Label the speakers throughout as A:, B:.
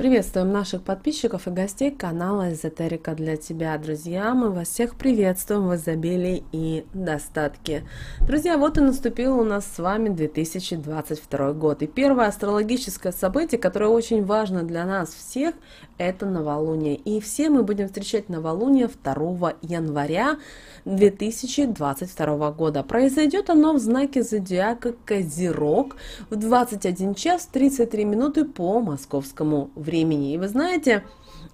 A: Приветствуем наших подписчиков и гостей канала Эзотерика для тебя, друзья. Мы вас всех приветствуем в изобилии и достатке. Друзья, вот и наступил у нас с вами 2022 год. И первое астрологическое событие, которое очень важно для нас всех, это новолуние. И все мы будем встречать новолуние 2 января 2022 года. Произойдет оно в знаке зодиака Козерог в 21 час 33 минуты по московскому времени. И вы знаете,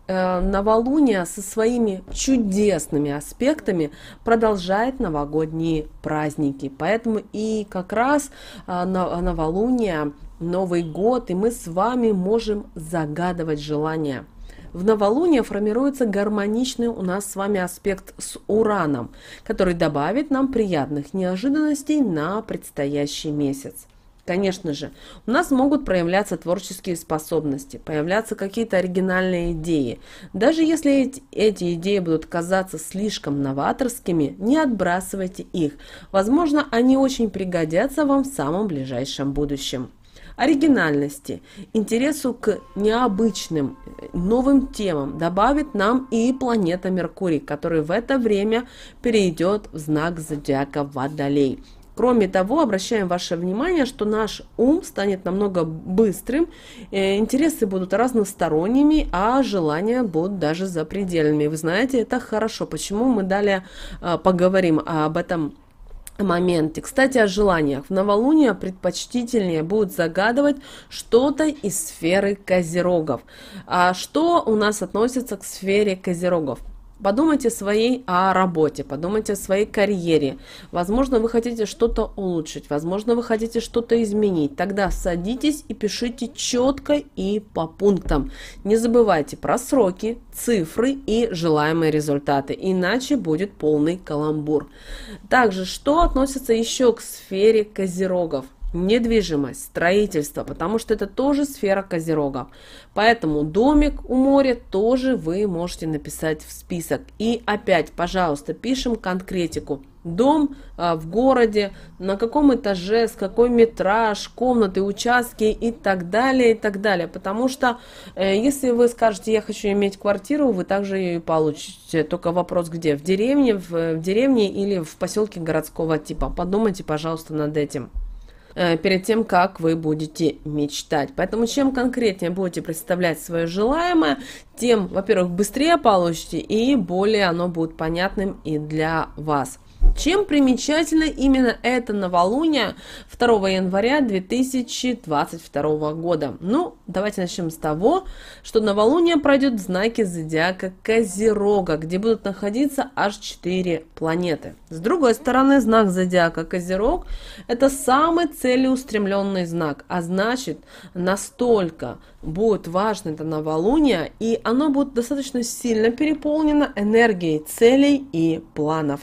A: новолуние со своими чудесными аспектами продолжает новогодние праздники. Поэтому и как раз новолуние, Новый год, и мы с вами можем загадывать желания. В новолуние формируется гармоничный у нас с вами аспект с Ураном, который добавит нам приятных неожиданностей на предстоящий месяц. Конечно же, у нас могут проявляться творческие способности, появляться какие-то оригинальные идеи. Даже если эти идеи будут казаться слишком новаторскими, не отбрасывайте их. Возможно, они очень пригодятся вам в самом ближайшем будущем. Оригинальности, интересу к необычным, новым темам добавит нам и планета Меркурий, который в это время перейдет в знак зодиака Водолей. Кроме того, обращаем ваше внимание, что наш ум станет намного быстрым, интересы будут разносторонними, а желания будут даже запредельными. Вы знаете, это хорошо. Почему? Мы далее поговорим об этом моменте. Кстати, о желаниях. В новолуние предпочтительнее будет загадывать что-то из сферы козерогов. А что у нас относится к сфере козерогов? Подумайте о работе, подумайте о своей карьере. Возможно, вы хотите что-то улучшить, возможно, вы хотите что-то изменить. Тогда садитесь и пишите четко и по пунктам. Не забывайте про сроки, цифры и желаемые результаты, иначе будет полный каламбур. Также, что относится еще к сфере козерогов? Недвижимость, строительство, потому что это тоже сфера козерогов. Поэтому домик у моря тоже вы можете написать в список. И опять, пожалуйста, пишем конкретику. Дом в городе, на каком этаже, с какой метраж, комнаты, участки и так далее, и так далее. Потому что если вы скажете, я хочу иметь квартиру, вы также ее и получите. Только вопрос где? В деревне или в поселке городского типа. Подумайте, пожалуйста, над этим перед тем, как вы будете мечтать. Поэтому чем конкретнее будете представлять свое желаемое, тем, во-первых, быстрее получите и более оно будет понятным и для вас. Чем примечательно именно это новолуние 2 января 2022 года? Ну, давайте начнем с того, что новолуние пройдет в знаке зодиака Козерога, где будут находиться аж 4 планеты. С другой стороны, знак зодиака Козерог – это самый целеустремленный знак, а значит, настолько будет важно это новолуние, и оно будет достаточно сильно переполнено энергией целей и планов.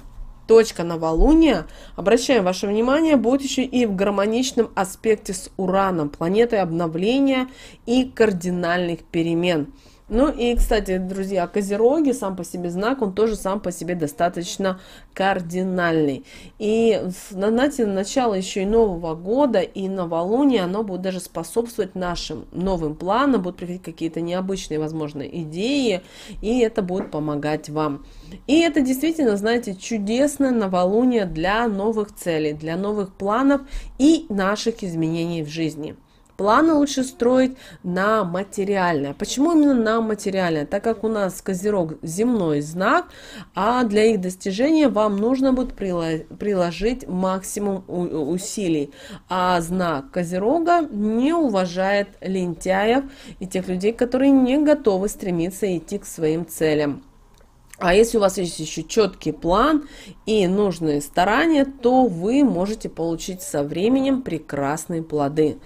A: Точка новолуния, обращаем ваше внимание, будет еще и в гармоничном аспекте с Ураном, планетой обновления и кардинальных перемен. Ну и, кстати, друзья, Козероги, сам по себе знак, он тоже сам по себе достаточно кардинальный. И, знаете, начало еще и Нового года, и новолуние, оно будет даже способствовать нашим новым планам, будут приходить какие-то необычные, возможно, идеи, и это будет помогать вам. И это действительно, знаете, чудесное новолуние для новых целей, для новых планов и наших изменений в жизни. Планы лучше строить на материальное. Почему именно на материальное? Так как у нас Козерог земной знак, а для их достижения вам нужно будет приложить максимум усилий. А знак Козерога не уважает лентяев и тех людей, которые не готовы стремиться идти к своим целям. А если у вас есть еще четкий план и нужные старания, то вы можете получить со временем прекрасные плоды.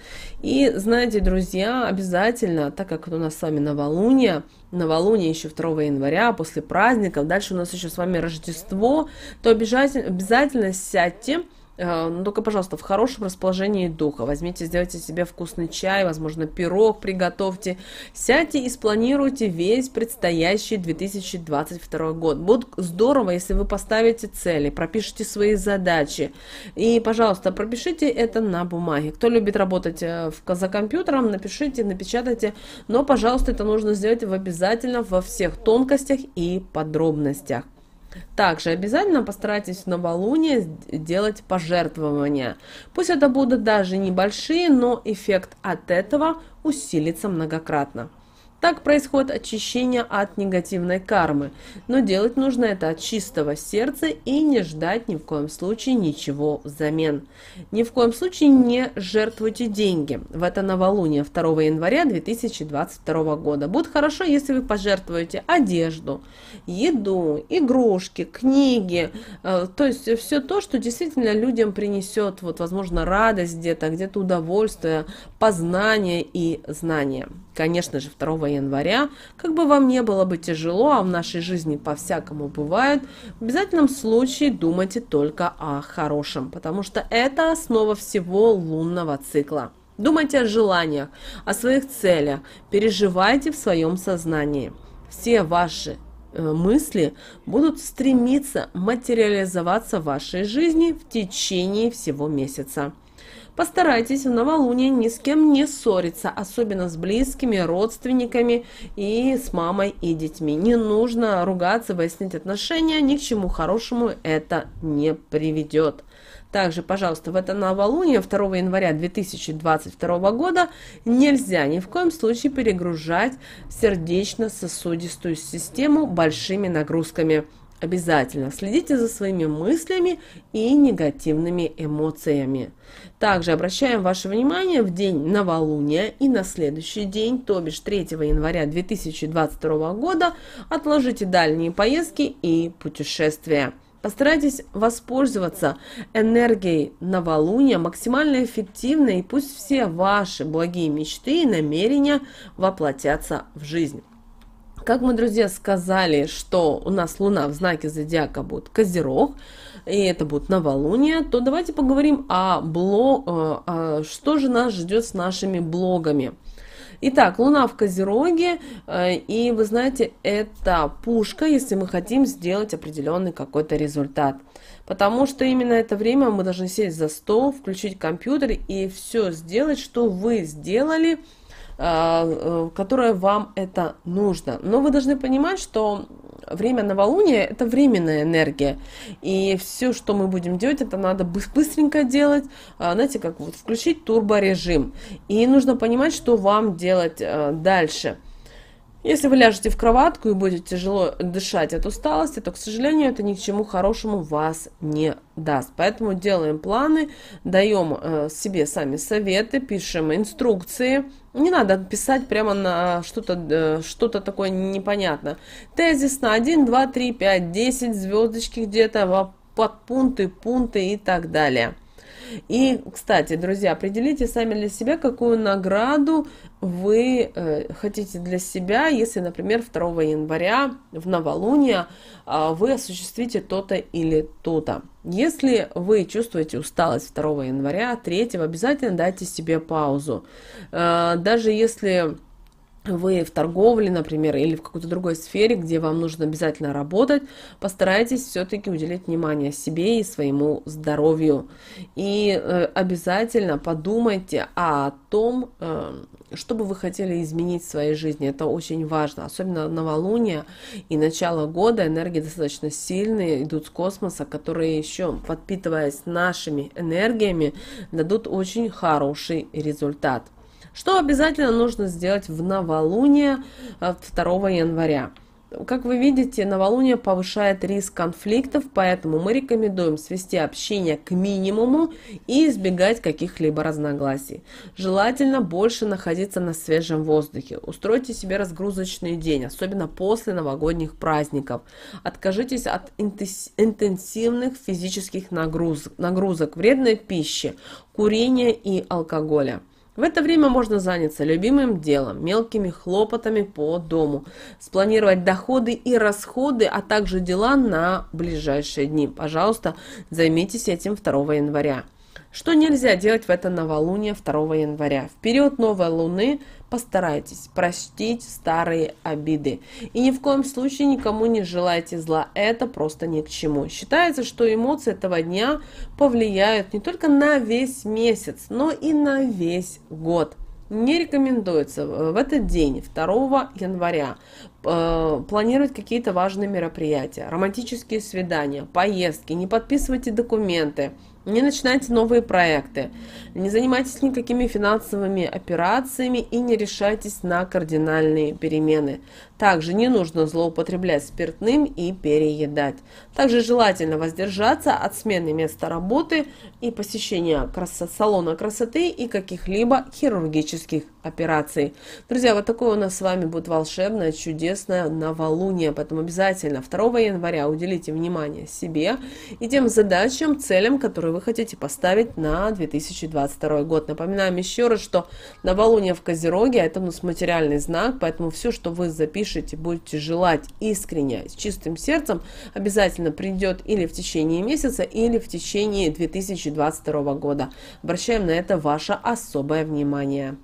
A: И знаете, друзья, обязательно, так как у нас с вами новолуние еще 2 января, после праздников, дальше у нас еще с вами Рождество, то обязательно сядьте, Но только, пожалуйста, в хорошем расположении духа. Возьмите, сделайте себе вкусный чай, возможно, пирог приготовьте. Сядьте и спланируйте весь предстоящий 2022 год. Будет здорово, если вы поставите цели, пропишите свои задачи. И, пожалуйста, пропишите это на бумаге. Кто любит работать за компьютером, напишите, напечатайте. Но, пожалуйста, это нужно сделать обязательно во всех тонкостях и подробностях. Также обязательно постарайтесь в новолуние делать пожертвования. Пусть это будут даже небольшие, но эффект от этого усилится многократно. Так происходит очищение от негативной кармы, но делать нужно это от чистого сердца и не ждать ни в коем случае ничего взамен. Ни в коем случае не жертвуйте деньги. В это новолуние 2 января 2022 года. Будет хорошо, если вы пожертвуете одежду, еду, игрушки, книги, то есть все то, что действительно людям принесет, вот, возможно, радость где-то удовольствие, познание и знание. Конечно же, 2 января, как бы вам не было бы тяжело, а в нашей жизни по-всякому бывает, в обязательном случае думайте только о хорошем, потому что это основа всего лунного цикла. Думайте о желаниях, о своих целях, переживайте в своем сознании. Все ваши мысли будут стремиться материализоваться в вашей жизни в течение всего месяца. Постарайтесь в новолуние ни с кем не ссориться, особенно с близкими, родственниками и с мамой и детьми. Не нужно ругаться, выяснить отношения, ни к чему хорошему это не приведет. Также, пожалуйста, в это новолуние 2 января 2022 года нельзя ни в коем случае перегружать сердечно-сосудистую систему большими нагрузками. Обязательно следите за своими мыслями и негативными эмоциями. Также обращаем ваше внимание в день новолуния и на следующий день, то бишь 3 января 2022 года, отложите дальние поездки и путешествия. Постарайтесь воспользоваться энергией новолуния максимально эффективно, и пусть все ваши благие мечты и намерения воплотятся в жизнь. Как мы, друзья, сказали, что у нас Луна в знаке зодиака будет Козерог, и это будет новолуние, то давайте поговорим что же нас ждет с нашими блогами. Итак, Луна в Козероге, и вы знаете, это пушка, если мы хотим сделать определенный какой-то результат. Потому что именно это время мы должны сесть за стол, включить компьютер и все сделать, что вы сделали, которое вам это нужно. Но вы должны понимать, что время новолуния – это временная энергия. И все, что мы будем делать, это надо быстренько делать, знаете, как вот включить турборежим. И нужно понимать, что вам делать дальше. Если вы ляжете в кроватку и будете тяжело дышать от усталости, то, к сожалению, это ни к чему хорошему вас не даст. Поэтому делаем планы, даем себе сами советы, пишем инструкции. Не надо писать прямо на что-то такое непонятное. Тезисно 1, 2, 3, 5, 10, звездочки где-то, подпункты, пункты и так далее. И, кстати, друзья, определите сами для себя, какую награду вы хотите для себя, если, например, 2 января в новолуние вы осуществите то-то или то-то. Если вы чувствуете усталость 2 января, 3 обязательно дайте себе паузу. Даже если вы в торговле, например, или в какой-то другой сфере, где вам нужно обязательно работать, постарайтесь все-таки уделить внимание себе и своему здоровью. И обязательно подумайте о том, что бы вы хотели изменить в своей жизни. Это очень важно. Особенно новолуние и начало года энергии достаточно сильные, идут с космоса, которые еще, подпитываясь нашими энергиями, дадут очень хороший результат. Что обязательно нужно сделать в новолуние 2 января? Как вы видите, новолуние повышает риск конфликтов, поэтому мы рекомендуем свести общение к минимуму и избегать каких-либо разногласий. Желательно больше находиться на свежем воздухе. Устройте себе разгрузочный день, особенно после новогодних праздников. Откажитесь от интенсивных физических нагрузок, вредной пищи, курения и алкоголя. В это время можно заняться любимым делом, мелкими хлопотами по дому, спланировать доходы и расходы, а также дела на ближайшие дни. Пожалуйста, займитесь этим 2 января. Что нельзя делать в это новолуние 2 января? В период новой луны постарайтесь простить старые обиды. И ни в коем случае никому не желайте зла. Это просто ни к чему. Считается, что эмоции этого дня повлияют не только на весь месяц, но и на весь год. Не рекомендуется в этот день, 2 января, планировать какие-то важные мероприятия, романтические свидания, поездки, не подписывайте документы, не начинайте новые проекты, не занимайтесь никакими финансовыми операциями и не решайтесь на кардинальные перемены. Также не нужно злоупотреблять спиртным и переедать. Также желательно воздержаться от смены места работы и посещения салона красоты и каких-либо хирургических операций. Друзья, вот такое у нас с вами будет волшебное, чудесное новолуние, поэтому обязательно 2 января уделите внимание себе и тем задачам, целям, которые вы хотите поставить на 2022 год. Напоминаем еще раз, что новолуние в Козероге – это у нас материальный знак, поэтому все, что вы запишете, будете желать искренне, с чистым сердцем, обязательно придет или в течение месяца, или в течение 2022 года. Обращаем на это ваше особое внимание.